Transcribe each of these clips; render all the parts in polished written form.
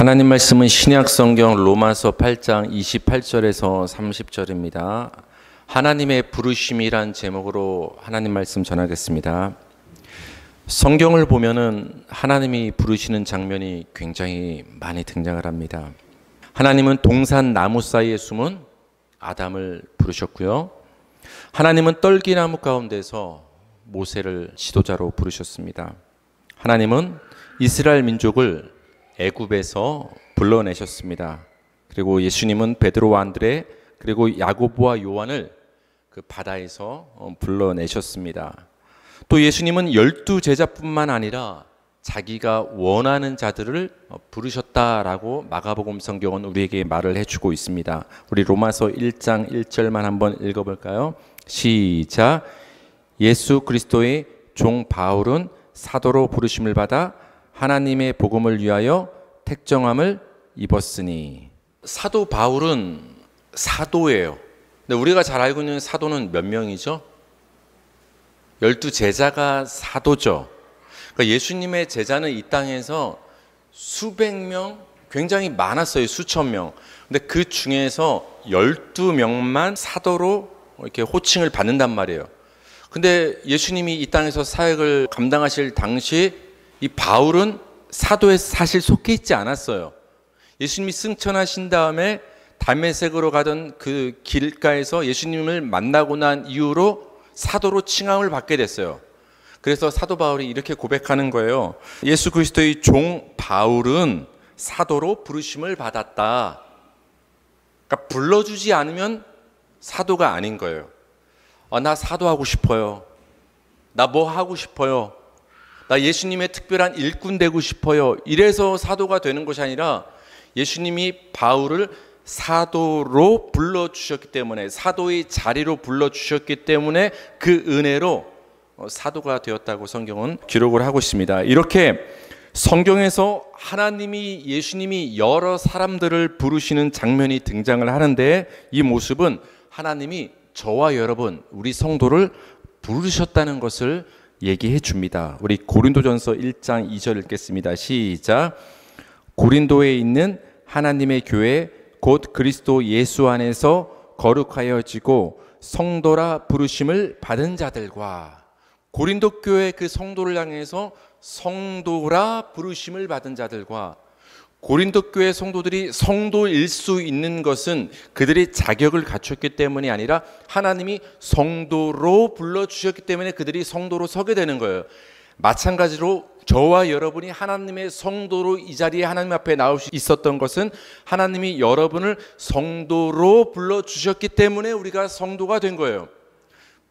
하나님 말씀은 신약 성경 로마서 8장 28절에서 30절입니다. 하나님의 부르심이란 제목으로 하나님 말씀 전하겠습니다. 성경을 보면은 하나님이 부르시는 장면이 굉장히 많이 등장을 합니다. 하나님은 동산 나무 사이에 숨은 아담을 부르셨고요. 하나님은 떨기나무 가운데서 모세를 지도자로 부르셨습니다. 하나님은 이스라엘 민족을 애굽에서 불러내셨습니다. 그리고 예수님은 베드로와 안드레 그리고 야고보와 요한을 그 바다에서 불러내셨습니다. 또 예수님은 12제자뿐만 아니라 자기가 원하는 자들을 부르셨다라고 마가복음 성경은 우리에게 말을 해주고 있습니다. 우리 로마서 1장 1절만 한번 읽어볼까요? 시작. 예수 그리스도의 종 바울은 사도로 부르심을 받아 하나님의 복음을 위하여 택정함을 입었으니. 사도 바울은 사도예요. 근데 우리가 잘 알고 있는 사도는 몇 명이죠? 12제자가 사도죠. 그러니까 예수님의 제자는 이 땅에서 수백 명, 굉장히 많았어요. 수천 명. 근데 그 중에서 12명만 사도로 이렇게 호칭을 받는단 말이에요. 근데 예수님이 이 땅에서 사역을 감당하실 당시 이 바울은 사도에 사실 속해 있지 않았어요. 예수님이 승천하신 다음에 담메색으로 가던 그 길가에서 예수님을 만나고 난 이후로 사도로 칭함을 받게 됐어요. 그래서 사도 바울이 이렇게 고백하는 거예요. 예수 그리스도의 종 바울은 사도로 부르심을 받았다. 그러니까 불러주지 않으면 사도가 아닌 거예요. 나 사도하고 싶어요. 나 뭐 하고 싶어요. 나 예수님의 특별한 일꾼 되고 싶어요. 이래서 사도가 되는 것이 아니라 예수님이 바울을 사도로 불러주셨기 때문에, 사도의 자리로 불러주셨기 때문에 그 은혜로 사도가 되었다고 성경은 기록을 하고 있습니다. 이렇게 성경에서 하나님이, 예수님이 여러 사람들을 부르시는 장면이 등장을 하는데, 이 모습은 하나님이 저와 여러분, 우리 성도를 부르셨다는 것을 얘기해 줍니다. 우리 고린도전서 1장 2절 읽겠습니다. 시작. 고린도에 있는 하나님의 교회 곧 그리스도 예수 안에서 거룩하여지고 성도라 부르심을 받은 자들과, 고린도 교회 그 성도를 향해서 성도라 부르심을 받은 자들과, 고린도 교회 성도들이 성도일 수 있는 것은 그들이 자격을 갖췄기 때문이 아니라 하나님이 성도로 불러주셨기 때문에 그들이 성도로 서게 되는 거예요. 마찬가지로 저와 여러분이 하나님의 성도로 이 자리에 하나님 앞에 나올 수 있었던 것은 하나님이 여러분을 성도로 불러주셨기 때문에 우리가 성도가 된 거예요.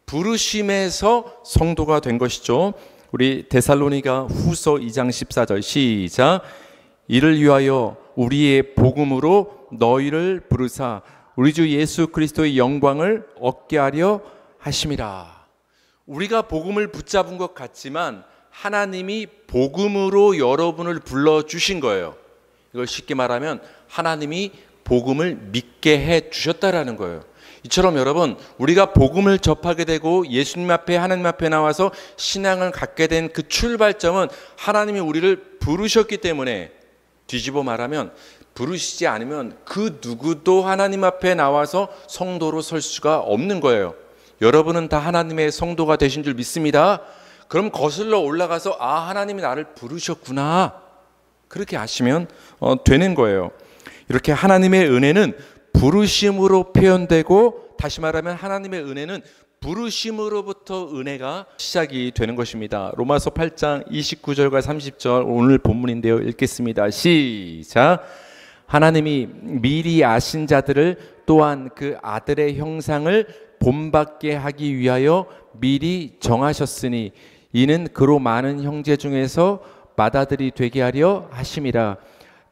부르심에서 성도가 된 것이죠. 우리 데살로니가 후서 2장 14절 시작. 이를 위하여 우리의 복음으로 너희를 부르사 우리 주 예수 그리스도의 영광을 얻게 하려 하심이라. 우리가 복음을 붙잡은 것 같지만 하나님이 복음으로 여러분을 불러주신 거예요. 이걸 쉽게 말하면 하나님이 복음을 믿게 해 주셨다라는 거예요. 이처럼 여러분, 우리가 복음을 접하게 되고 예수님 앞에, 하나님 앞에 나와서 신앙을 갖게 된 그 출발점은 하나님이 우리를 부르셨기 때문에, 뒤집어 말하면 부르시지 않으면 그 누구도 하나님 앞에 나와서 성도로 설 수가 없는 거예요. 여러분은 다 하나님의 성도가 되신 줄 믿습니다. 그럼 거슬러 올라가서 하나님이 나를 부르셨구나, 그렇게 아시면 되는 거예요. 이렇게 하나님의 은혜는 부르심으로 표현되고, 다시 말하면 하나님의 은혜는 부르심으로부터 은혜가 시작이 되는 것입니다. 로마서 8장 29절과 30절 오늘 본문인데요. 읽겠습니다. 시작. 하나님이 미리 아신 자들을 또한 그 아들의 형상을 본받게 하기 위하여 미리 정하셨으니 이는 그로 많은 형제 중에서 맏아들이 되게 하려 하심이라.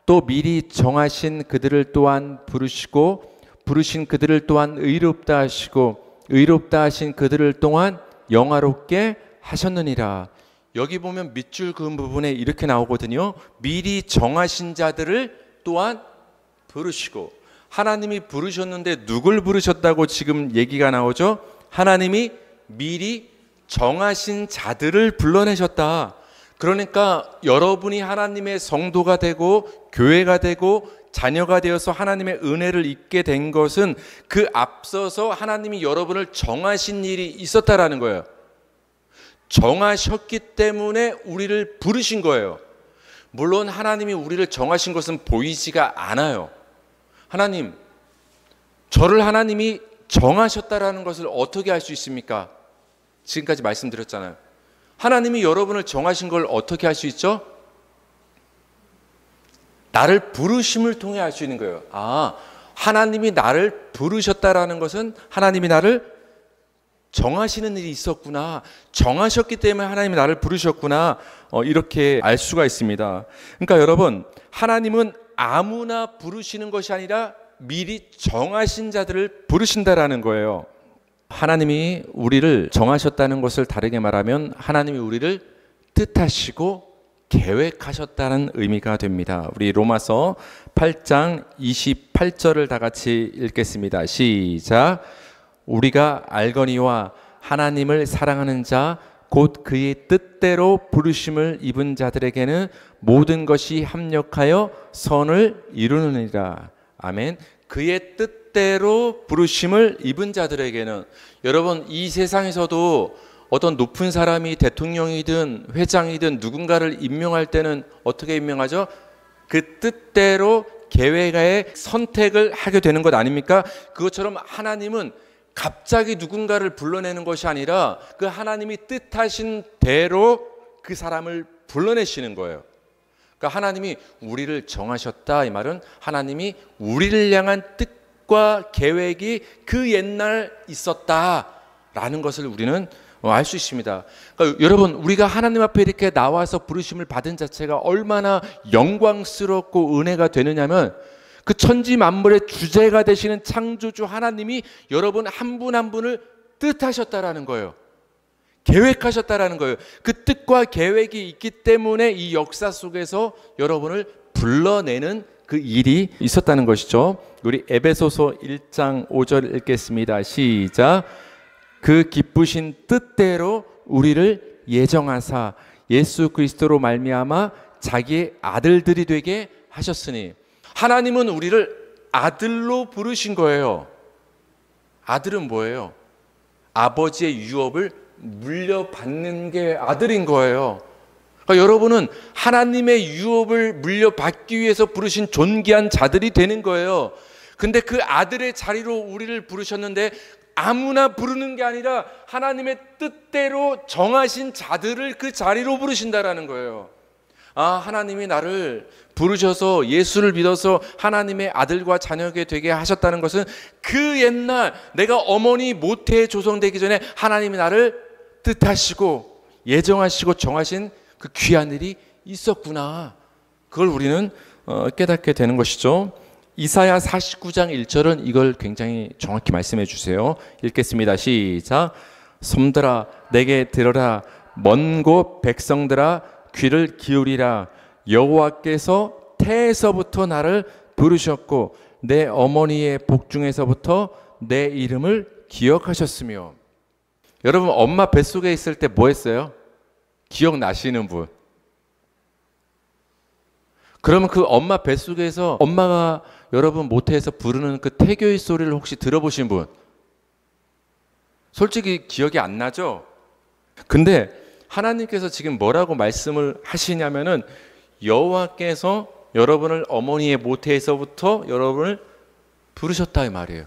또 미리 정하신 그들을 또한 부르시고 부르신 그들을 또한 의롭다 하시고 의롭다 하신 그들을 또한 영화롭게 하셨느니라. 여기 보면 밑줄 그은 부분에 이렇게 나오거든요. 미리 정하신 자들을 또한 부르시고. 하나님이 부르셨는데 누굴 부르셨다고 지금 얘기가 나오죠? 하나님이 미리 정하신 자들을 불러내셨다. 그러니까 여러분이 하나님의 성도가 되고 교회가 되고 자녀가 되어서 하나님의 은혜를 입게 된 것은 그 앞서서 하나님이 여러분을 정하신 일이 있었다라는 거예요. 정하셨기 때문에 우리를 부르신 거예요. 물론 하나님이 우리를 정하신 것은 보이지가 않아요. 하나님, 저를 하나님이 정하셨다라는 것을 어떻게 알 수 있습니까? 지금까지 말씀드렸잖아요. 하나님이 여러분을 정하신 걸 어떻게 알 수 있죠? 나를 부르심을 통해 알 수 있는 거예요. 아, 하나님이 나를 부르셨다라는 것은 하나님이 나를 정하시는 일이 있었구나. 정하셨기 때문에 하나님이 나를 부르셨구나. 이렇게 알 수가 있습니다. 그러니까 여러분, 하나님은 아무나 부르시는 것이 아니라 미리 정하신 자들을 부르신다라는 거예요. 하나님이 우리를 정하셨다는 것을 다르게 말하면 하나님이 우리를 뜻하시고 계획하셨다는 의미가 됩니다. 우리 로마서 8장 28절을 다 같이 읽겠습니다. 시작. 우리가 알거니와 하나님을 사랑하는 자 곧 그의 뜻대로 부르심을 입은 자들에게는 모든 것이 합력하여 선을 이루느니라. 아멘. 그의 뜻대로 부르심을 입은 자들에게는, 여러분, 이 세상에서도 어떤 높은 사람이 대통령이든 회장이든 누군가를 임명할 때는 어떻게 임명하죠? 그 뜻대로 계획하에 선택을 하게 되는 것 아닙니까? 그것처럼 하나님은 갑자기 누군가를 불러내는 것이 아니라 그 하나님이 뜻하신 대로 그 사람을 불러내시는 거예요. 그러니까 하나님이 우리를 정하셨다, 이 말은 하나님이 우리를 향한 뜻과 계획이 그 옛날 있었다라는 것을 우리는 알 수 있습니다. 그러니까 여러분, 우리가 하나님 앞에 이렇게 나와서 부르심을 받은 자체가 얼마나 영광스럽고 은혜가 되느냐면, 그 천지 만물의 주제가 되시는 창조주 하나님이 여러분 한 분 한 분을 뜻하셨다라는 거예요. 계획하셨다라는 거예요. 그 뜻과 계획이 있기 때문에 이 역사 속에서 여러분을 불러내는 그 일이 있었다는 것이죠. 우리 에베소서 1장 5절 읽겠습니다. 시작. 그 기쁘신 뜻대로 우리를 예정하사 예수 그리스도로 말미암아 자기의 아들들이 되게 하셨으니, 하나님은 우리를 아들로 부르신 거예요. 아들은 뭐예요? 아버지의 유업을 물려받는 게 아들인 거예요. 그러니까 여러분은 하나님의 유업을 물려받기 위해서 부르신 존귀한 자들이 되는 거예요. 근데 그 아들의 자리로 우리를 부르셨는데 아무나 부르는 게 아니라 하나님의 뜻대로 정하신 자들을 그 자리로 부르신다라는 거예요. 아, 하나님이 나를 부르셔서 예수를 믿어서 하나님의 아들과 자녀가 되게 하셨다는 것은 그 옛날 내가 어머니 모태에 조성되기 전에 하나님이 나를 뜻하시고 예정하시고 정하신 그 귀한 일이 있었구나. 그걸 우리는 깨닫게 되는 것이죠. 이사야 49장 1절은 이걸 굉장히 정확히 말씀해 주세요. 읽겠습니다. 시작. 섬들아 내게 들어라, 먼 곳 백성들아 귀를 기울이라. 여호와께서 태에서부터 나를 부르셨고 내 어머니의 복중에서부터 내 이름을 기억하셨으며. 여러분, 엄마 뱃속에 있을 때 뭐 했어요? 기억나시는 분? 그러면 그 엄마 뱃속에서 엄마가 여러분 모태에서 부르는 그 태교의 소리를 혹시 들어보신 분? 솔직히 기억이 안 나죠? 근데 하나님께서 지금 뭐라고 말씀을 하시냐면은 여호와께서 여러분을 어머니의 모태에서부터 여러분을 부르셨다, 이 말이에요.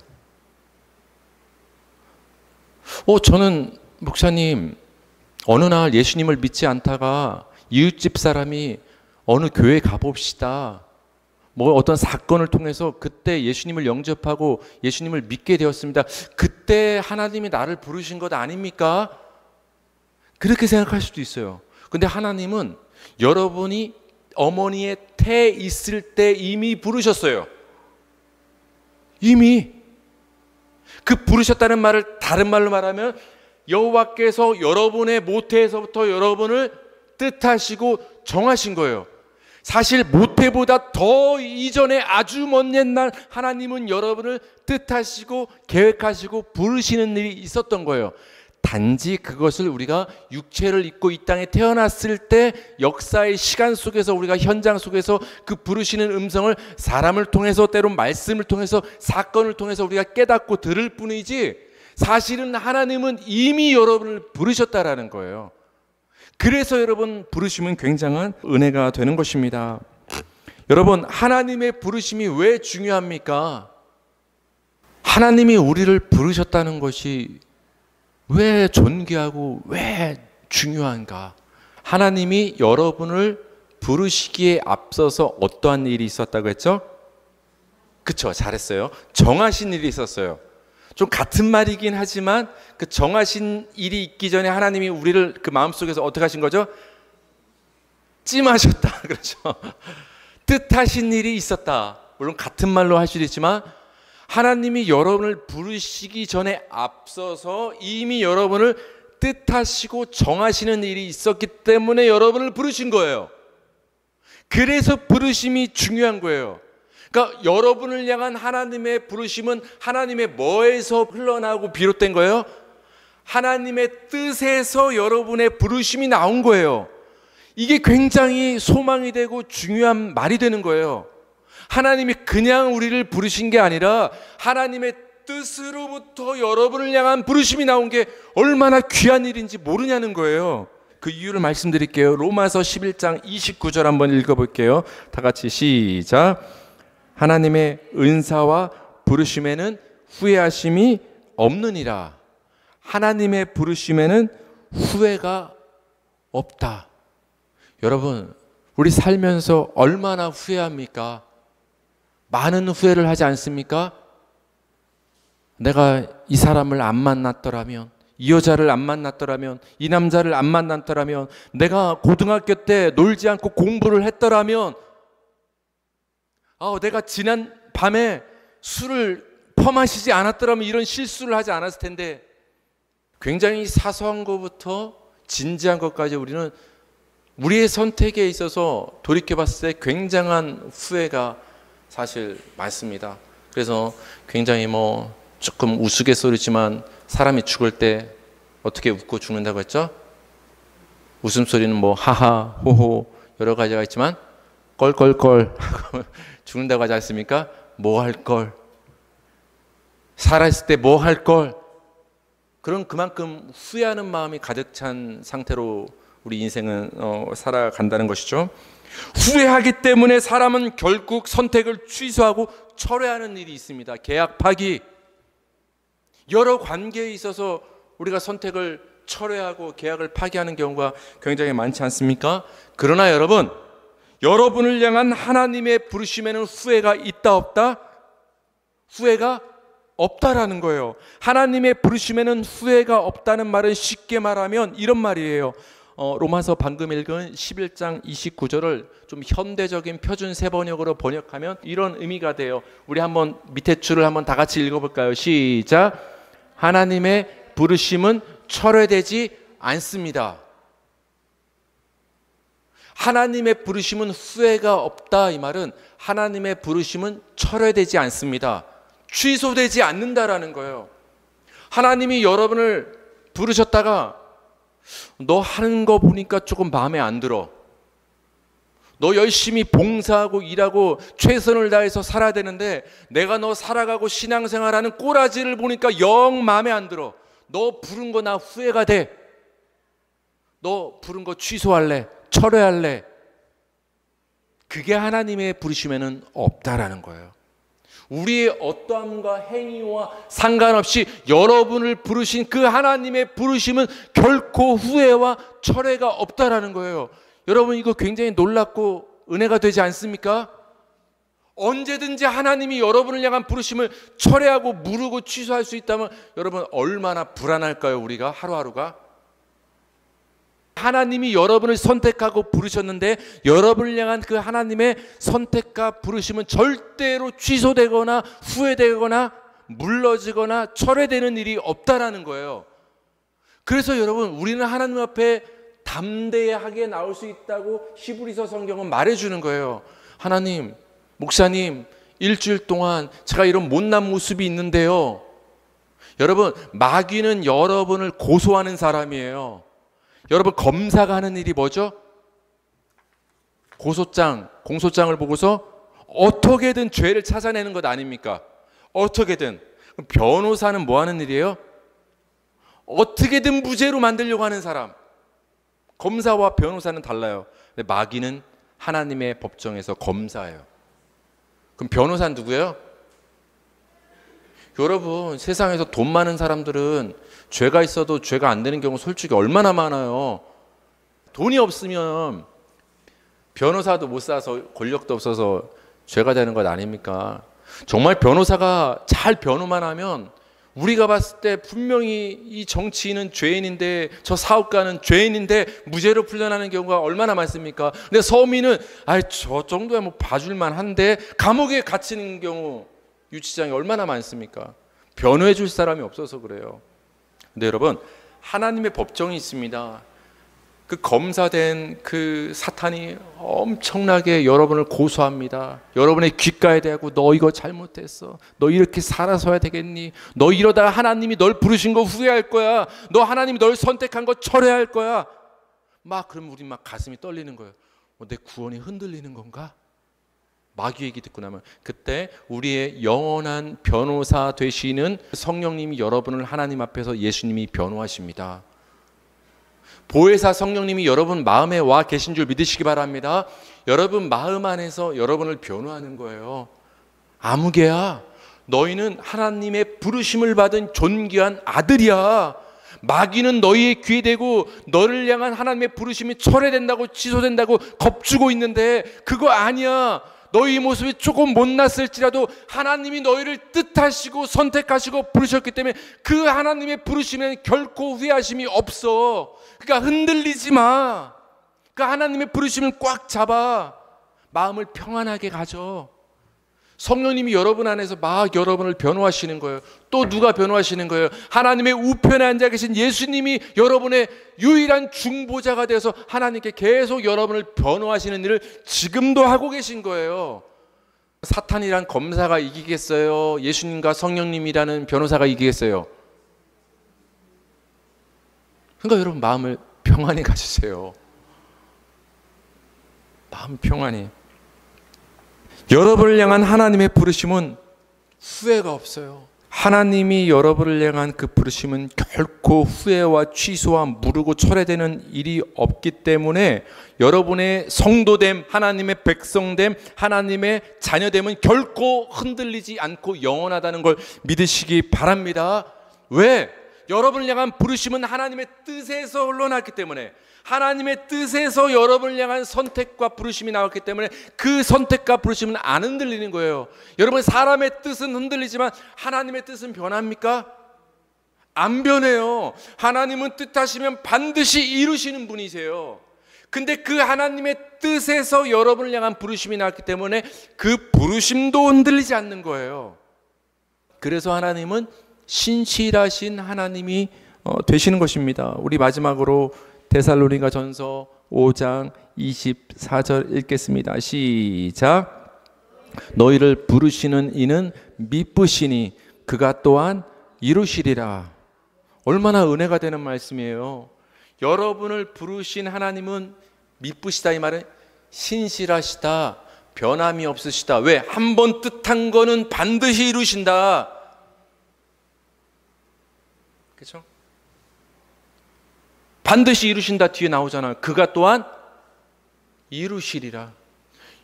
저는 목사님 어느 날 예수님을 믿지 않다가 이웃집 사람이 어느 교회 가봅시다, 뭐 어떤 사건을 통해서 그때 예수님을 영접하고 예수님을 믿게 되었습니다. 그때 하나님이 나를 부르신 것 아닙니까? 그렇게 생각할 수도 있어요. 근데 하나님은 여러분이 어머니의 태에 있을 때 이미 부르셨어요. 이미. 그 부르셨다는 말을 다른 말로 말하면 여호와께서 여러분의 모태에서부터 여러분을 뜻하시고 정하신 거예요. 사실 모태보다 더 이전에 아주 먼 옛날 하나님은 여러분을 뜻하시고 계획하시고 부르시는 일이 있었던 거예요. 단지 그것을 우리가 육체를 입고 이 땅에 태어났을 때 역사의 시간 속에서 우리가 현장 속에서 그 부르시는 음성을 사람을 통해서 때론 말씀을 통해서 사건을 통해서 우리가 깨닫고 들을 뿐이지 사실은 하나님은 이미 여러분을 부르셨다라는 거예요. 그래서 여러분 부르심은 굉장한 은혜가 되는 것입니다. 여러분 하나님의 부르심이 왜 중요합니까? 하나님이 우리를 부르셨다는 것이 왜 존귀하고 왜 중요한가? 하나님이 여러분을 부르시기에 앞서서 어떠한 일이 있었다고 했죠? 그쵸, 잘했어요. 정하신 일이 있었어요. 좀 같은 말이긴 하지만 그 정하신 일이 있기 전에 하나님이 우리를 그 마음속에서 어떻게 하신 거죠? 찜하셨다. 그렇죠. 뜻하신 일이 있었다. 물론 같은 말로 할 수도 있지만 하나님이 여러분을 부르시기 전에 앞서서 이미 여러분을 뜻하시고 정하시는 일이 있었기 때문에 여러분을 부르신 거예요. 그래서 부르심이 중요한 거예요. 그러니까 여러분을 향한 하나님의 부르심은 하나님의 뭐에서 흘러나오고 비롯된 거예요? 하나님의 뜻에서 여러분의 부르심이 나온 거예요. 이게 굉장히 소망이 되고 중요한 말이 되는 거예요. 하나님이 그냥 우리를 부르신 게 아니라 하나님의 뜻으로부터 여러분을 향한 부르심이 나온 게 얼마나 귀한 일인지 모르냐는 거예요. 그 이유를 말씀드릴게요. 로마서 11장 29절 한번 읽어볼게요. 다 같이 시작. 하나님의 은사와 부르심에는 후회하심이 없느니라. 하나님의 부르심에는 후회가 없다. 여러분, 우리 살면서 얼마나 후회합니까? 많은 후회를 하지 않습니까? 내가 이 사람을 안 만났더라면, 이 여자를 안 만났더라면, 이 남자를 안 만났더라면, 내가 고등학교 때 놀지 않고 공부를 했더라면, 내가 지난 밤에 술을 퍼마시지 않았더라면 이런 실수를 하지 않았을 텐데, 굉장히 사소한 것부터 진지한 것까지 우리는 우리의 선택에 있어서 돌이켜봤을 때 굉장한 후회가 사실 많습니다. 그래서 굉장히 조금 우스갯소리지만 사람이 죽을 때 어떻게 웃고 죽는다고 했죠? 웃음소리는 하하, 호호 여러 가지가 있지만 껄껄껄 하고 죽는다고 하지 않습니까? 뭐 할 걸, 살아있을 때 뭐 할 걸, 그런 그만큼 후회하는 마음이 가득 찬 상태로 우리 인생은 살아간다는 것이죠. 후회하기 때문에 사람은 결국 선택을 취소하고 철회하는 일이 있습니다. 계약 파기. 여러 관계에 있어서 우리가 선택을 철회하고 계약을 파기하는 경우가 굉장히 많지 않습니까? 그러나 여러분을 향한 하나님의 부르심에는 후회가 있다 없다? 후회가 없다라는 거예요. 하나님의 부르심에는 후회가 없다는 말은 쉽게 말하면 이런 말이에요. 로마서 방금 읽은 11장 29절을 좀 현대적인 표준 세번역으로 번역하면 이런 의미가 돼요. 우리 한번 밑에 줄을 한번 다 같이 읽어볼까요? 시작. 하나님의 부르심은 철회되지 않습니다. 하나님의 부르심은 후회가 없다. 이 말은 하나님의 부르심은 철회되지 않습니다. 취소되지 않는다라는 거예요. 하나님이 여러분을 부르셨다가 너 하는 거 보니까 조금 마음에 안 들어. 너 열심히 봉사하고 일하고 최선을 다해서 살아야 되는데 내가 너 살아가고 신앙생활하는 꼬라지를 보니까 영 마음에 안 들어. 너 부른 거 나 후회가 돼. 너 부른 거 취소할래. 철회할래. 그게 하나님의 부르심에는 없다라는 거예요. 우리의 어떠함과 행위와 상관없이 여러분을 부르신 그 하나님의 부르심은 결코 후회와 철회가 없다라는 거예요. 여러분 이거 굉장히 놀랍고 은혜가 되지 않습니까? 언제든지 하나님이 여러분을 향한 부르심을 철회하고 무르고 취소할 수 있다면 여러분 얼마나 불안할까요? 우리가 하루하루가. 하나님이 여러분을 선택하고 부르셨는데 여러분을 향한 그 하나님의 선택과 부르심은 절대로 취소되거나 후회되거나 물러지거나 철회되는 일이 없다라는 거예요. 그래서 여러분 우리는 하나님 앞에 담대하게 나올 수 있다고 히브리서 성경은 말해주는 거예요. 하나님, 목사님, 일주일 동안 제가 이런 못난 모습이 있는데요, 여러분, 마귀는 여러분을 고소하는 사람이에요. 여러분, 검사가 하는 일이 뭐죠? 고소장, 공소장을 보고서 어떻게든 죄를 찾아내는 것 아닙니까? 어떻게든. 그럼 변호사는 뭐 하는 일이에요? 어떻게든 무죄로 만들려고 하는 사람. 검사와 변호사는 달라요. 근데 마귀는 하나님의 법정에서 검사예요. 그럼 변호사는 누구예요? 여러분, 세상에서 돈 많은 사람들은 죄가 있어도 죄가 안 되는 경우 솔직히 얼마나 많아요. 돈이 없으면 변호사도 못 사서 권력도 없어서 죄가 되는 것 아닙니까? 정말 변호사가 잘 변호만 하면 우리가 봤을 때 분명히 이 정치인은 죄인인데 저 사업가는 죄인인데 무죄로 풀려나는 경우가 얼마나 많습니까? 근데 서민은 저 정도야 뭐 봐줄만 한데 감옥에 갇히는 경우 유치장이 얼마나 많습니까? 변호해 줄 사람이 없어서 그래요. 근데 여러분, 하나님의 법정이 있습니다. 그 검사된 그 사탄이 엄청나게 여러분을 고소합니다. 여러분의 귓가에 대고 너 이거 잘못했어. 너 이렇게 살아서야 되겠니? 너 이러다가 하나님이 널 부르신 거 후회할 거야. 너 하나님이 널 선택한 거 철회할 거야. 그럼 우리 가슴이 떨리는 거예요. 내 구원이 흔들리는 건가? 마귀 얘기 듣고 나면 그때 우리의 영원한 변호사 되시는 성령님이 여러분을 하나님 앞에서 예수님이 변호하십니다. 보혜사 성령님이 여러분 마음에 와 계신 줄 믿으시기 바랍니다. 여러분 마음 안에서 여러분을 변호하는 거예요. 아무개야, 너희는 하나님의 부르심을 받은 존귀한 아들이야. 마귀는 너희의 귀에 대고 너를 향한 하나님의 부르심이 철회된다고 취소된다고 겁주고 있는데 그거 아니야. 너희 모습이 조금 못났을지라도 하나님이 너희를 뜻하시고 선택하시고 부르셨기 때문에 그 하나님의 부르심에는 결코 후회하심이 없어. 그러니까 흔들리지 마. 그 하나님의 부르심을 꽉 잡아. 마음을 평안하게 가져. 성령님이 여러분 안에서 막 여러분을 변호하시는 거예요. 또 누가 변호하시는 거예요? 하나님의 우편에 앉아 계신 예수님이 여러분의 유일한 중보자가 되어서 하나님께 계속 여러분을 변호하시는 일을 지금도 하고 계신 거예요. 사탄이란 검사가 이기겠어요? 예수님과 성령님이라는 변호사가 이기겠어요? 그러니까 여러분 마음을 평안히 가지세요. 마음 평안히. 여러분을 향한 하나님의 부르심은 후회가 없어요. 하나님이 여러분을 향한 그 부르심은 결코 후회와 취소와 무르고 철회되는 일이 없기 때문에 여러분의 성도됨, 하나님의 백성됨, 하나님의 자녀됨은 결코 흔들리지 않고 영원하다는 걸 믿으시기 바랍니다. 왜? 여러분을 향한 부르심은 하나님의 뜻에서 흘러났기 때문에, 하나님의 뜻에서 여러분을 향한 선택과 부르심이 나왔기 때문에 그 선택과 부르심은 안 흔들리는 거예요. 여러분, 사람의 뜻은 흔들리지만 하나님의 뜻은 변합니까? 안 변해요. 하나님은 뜻하시면 반드시 이루시는 분이세요. 근데 그 하나님의 뜻에서 여러분을 향한 부르심이 나왔기 때문에 그 부르심도 흔들리지 않는 거예요. 그래서 하나님은 신실하신 하나님이 되시는 것입니다. 우리 마지막으로 데살로니가 전서 5장 24절 읽겠습니다. 시작. 너희를 부르시는 이는 미쁘시니 그가 또한 이루시리라. 얼마나 은혜가 되는 말씀이에요. 여러분을 부르신 하나님은 미쁘시다, 이 말은 신실하시다, 변함이 없으시다. 왜? 한 번 뜻한 거는 반드시 이루신다. 그렇죠? 반드시 이루신다 뒤에 나오잖아요. 그가 또한 이루시리라.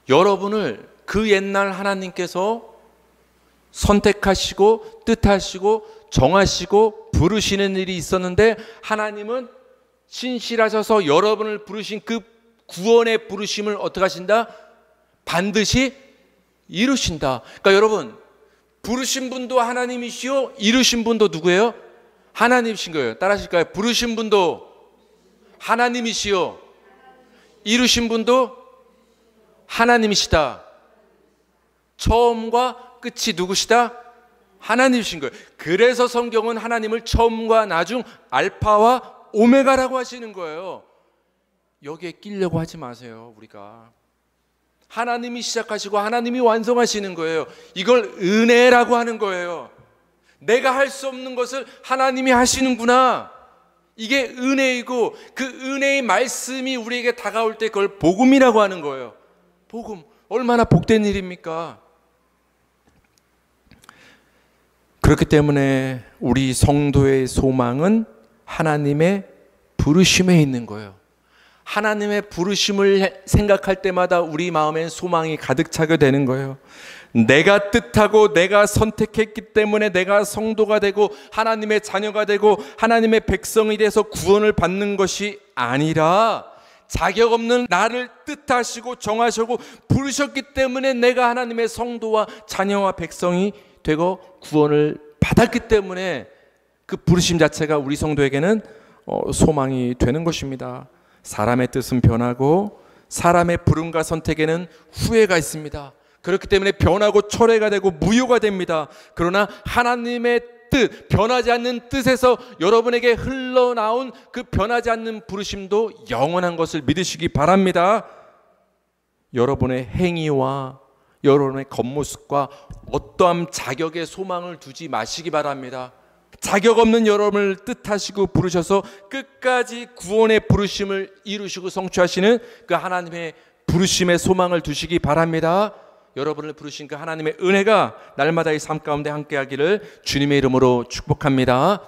여러분을 그 옛날 하나님께서 선택하시고 뜻하시고 정하시고 부르시는 일이 있었는데, 하나님은 신실하셔서 여러분을 부르신 그 구원의 부르심을 어떻게 하신다? 반드시 이루신다. 그러니까 여러분, 부르신 분도 하나님이시오, 이루신 분도 누구예요? 하나님이신 거예요. 따라하실까요? 부르신 분도 하나님이시오, 이루신 분도 하나님이시다. 처음과 끝이 누구시다? 하나님이신 거예요. 그래서 성경은 하나님을 처음과 나중, 알파와 오메가라고 하시는 거예요. 여기에 끼려고 하지 마세요. 우리가 하나님이 시작하시고 하나님이 완성하시는 거예요. 이걸 은혜라고 하는 거예요. 내가 할 수 없는 것을 하나님이 하시는구나. 이게 은혜이고 그 은혜의 말씀이 우리에게 다가올 때 그걸 복음이라고 하는 거예요. 복음. 얼마나 복된 일입니까? 그렇기 때문에 우리 성도의 소망은 하나님의 부르심에 있는 거예요. 하나님의 부르심을 생각할 때마다 우리 마음엔 소망이 가득 차게 되는 거예요. 내가 뜻하고 내가 선택했기 때문에 내가 성도가 되고 하나님의 자녀가 되고 하나님의 백성이 돼서 구원을 받는 것이 아니라 자격 없는 나를 뜻하시고 정하시고 부르셨기 때문에 내가 하나님의 성도와 자녀와 백성이 되고 구원을 받았기 때문에 그 부르심 자체가 우리 성도에게는 소망이 되는 것입니다. 사람의 뜻은 변하고 사람의 부름과 선택에는 후회가 있습니다. 그렇기 때문에 변하고 철회가 되고 무효가 됩니다. 그러나 하나님의 뜻, 변하지 않는 뜻에서 여러분에게 흘러나온 그 변하지 않는 부르심도 영원한 것을 믿으시기 바랍니다. 여러분의 행위와 여러분의 겉모습과 어떠한 자격의 소망을 두지 마시기 바랍니다. 자격 없는 여러분을 뜻하시고 부르셔서 끝까지 구원의 부르심을 이루시고 성취하시는 그 하나님의 부르심의 소망을 두시기 바랍니다. 여러분을 부르신 그 하나님의 은혜가 날마다 이 삶 가운데 함께하기를 주님의 이름으로 축복합니다.